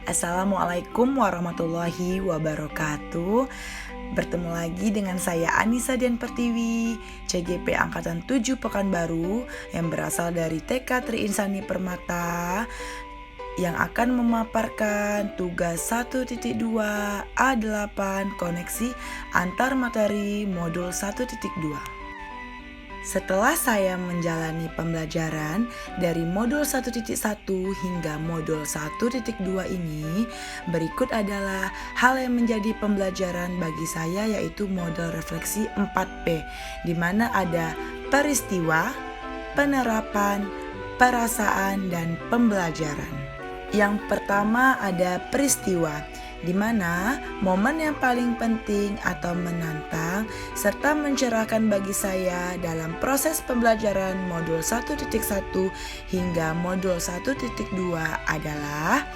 Assalamualaikum warahmatullahi wabarakatuh. Bertemu lagi dengan saya Anissa Dian Pertiwi, CGP Angkatan 7 Pekanbaru yang berasal dari TK Tri Insani Permata yang akan memaparkan tugas 1.2 A8 koneksi antar materi modul 1.2. Setelah saya menjalani pembelajaran dari modul 1.1 hingga modul 1.2 ini, berikut adalah hal yang menjadi pembelajaran bagi saya, yaitu model refleksi 4P, di mana ada peristiwa, penerapan, perasaan, dan pembelajaran. Yang pertama ada peristiwa, di mana momen yang paling penting atau menantang serta mencerahkan bagi saya dalam proses pembelajaran modul 1.1 hingga modul 1.2 adalah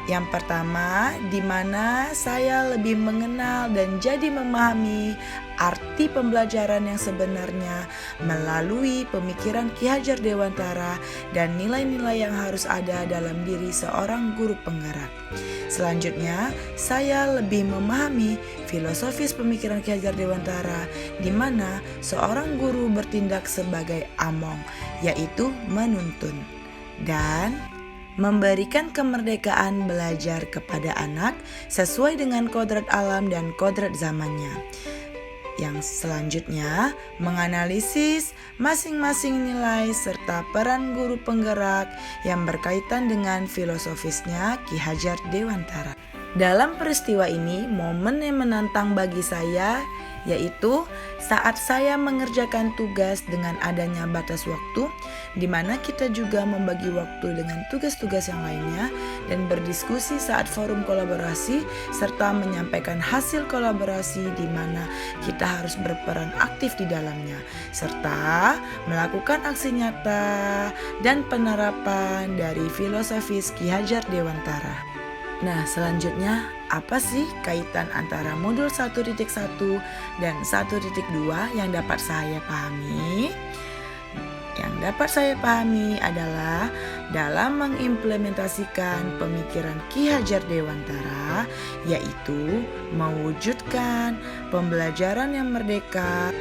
yang pertama, di mana saya lebih mengenal dan jadi memahami arti pembelajaran yang sebenarnya melalui pemikiran Ki Hajar Dewantara dan nilai-nilai yang harus ada dalam diri seorang guru penggerak. Selanjutnya, saya lebih memahami filosofis pemikiran Ki Hajar Dewantara, di mana seorang guru bertindak sebagai among, yaitu menuntun dan memberikan kemerdekaan belajar kepada anak sesuai dengan kodrat alam dan kodrat zamannya. Yang selanjutnya, menganalisis masing-masing nilai serta peran guru penggerak yang berkaitan dengan filosofisnya Ki Hajar Dewantara. Dalam peristiwa ini, momen yang menantang bagi saya yaitu saat saya mengerjakan tugas dengan adanya batas waktu, di mana kita juga membagi waktu dengan tugas-tugas yang lainnya dan berdiskusi saat forum kolaborasi serta menyampaikan hasil kolaborasi di mana kita harus berperan aktif di dalamnya serta melakukan aksi nyata dan penerapan dari filosofis Ki Hajar Dewantara. Nah, selanjutnya apa sih kaitan antara modul 1.1 dan 1.2 yang dapat saya pahami? Yang dapat saya pahami adalah dalam mengimplementasikan pemikiran Ki Hajar Dewantara, yaitu mewujudkan pembelajaran yang merdeka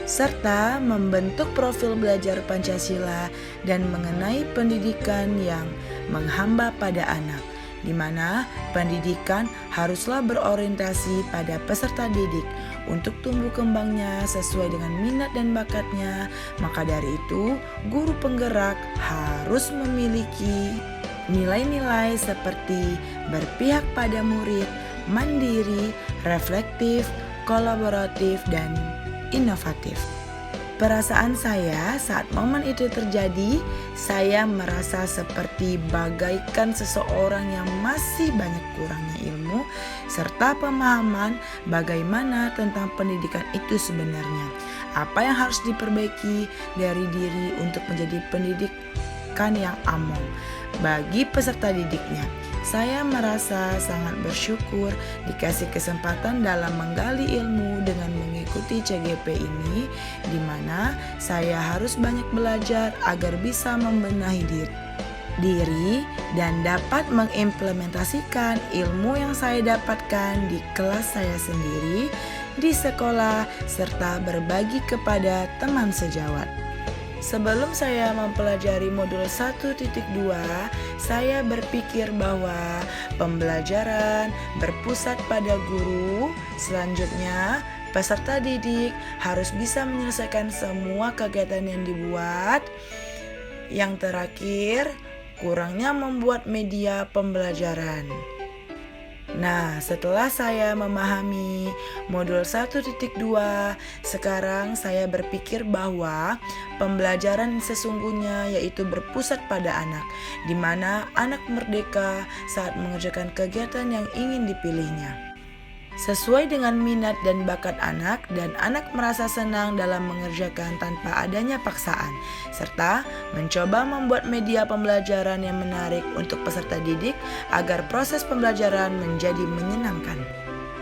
serta membentuk profil belajar Pancasila dan mengenai pendidikan yang menghamba pada anak, di mana pendidikan haruslah berorientasi pada peserta didik untuk tumbuh kembangnya sesuai dengan minat dan bakatnya. Maka dari itu, guru penggerak harus memiliki nilai-nilai seperti berpihak pada murid, mandiri, reflektif, kolaboratif, dan inovatif. Perasaan saya saat momen itu terjadi, saya merasa seperti bagaikan seseorang yang masih banyak kurangnya ilmu serta pemahaman bagaimana tentang pendidikan itu sebenarnya. Apa yang harus diperbaiki dari diri untuk menjadi pendidikan yang among bagi peserta didiknya. Saya merasa sangat bersyukur dikasih kesempatan dalam menggali ilmu dengan mengikuti CGP ini, di mana saya harus banyak belajar agar bisa membenahi diri dan dapat mengimplementasikan ilmu yang saya dapatkan di kelas saya sendiri, di sekolah, serta berbagi kepada teman sejawat. Sebelum saya mempelajari modul 1.2, saya berpikir bahwa pembelajaran berpusat pada guru. Selanjutnya, peserta didik harus bisa menyelesaikan semua kegiatan yang dibuat. Yang terakhir, kurangnya membuat media pembelajaran. Nah, setelah saya memahami modul 1.2, sekarang saya berpikir bahwa pembelajaran sesungguhnya yaitu berpusat pada anak, di mana anak merdeka saat mengerjakan kegiatan yang ingin dipilihnya sesuai dengan minat dan bakat anak, dan anak merasa senang dalam mengerjakan tanpa adanya paksaan, serta mencoba membuat media pembelajaran yang menarik untuk peserta didik agar proses pembelajaran menjadi menyenangkan.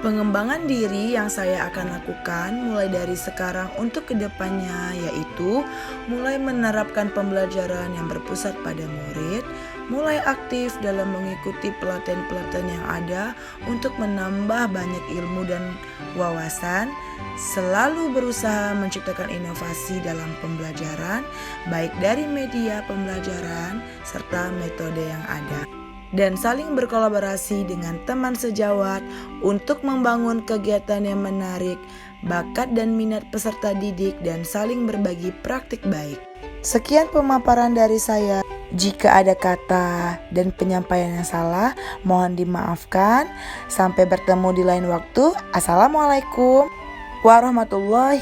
Pengembangan diri yang saya akan lakukan mulai dari sekarang untuk kedepannya yaitu mulai menerapkan pembelajaran yang berpusat pada murid, mulai aktif dalam mengikuti pelatihan-pelatihan yang ada untuk menambah banyak ilmu dan wawasan, selalu berusaha menciptakan inovasi dalam pembelajaran, baik dari media pembelajaran serta metode yang ada, dan saling berkolaborasi dengan teman sejawat untuk membangun kegiatan yang menarik, bakat dan minat peserta didik, dan saling berbagi praktik baik. Sekian pemaparan dari saya. Jika ada kata dan penyampaian yang salah, mohon dimaafkan. Sampai bertemu di lain waktu. Assalamualaikum warahmatullahi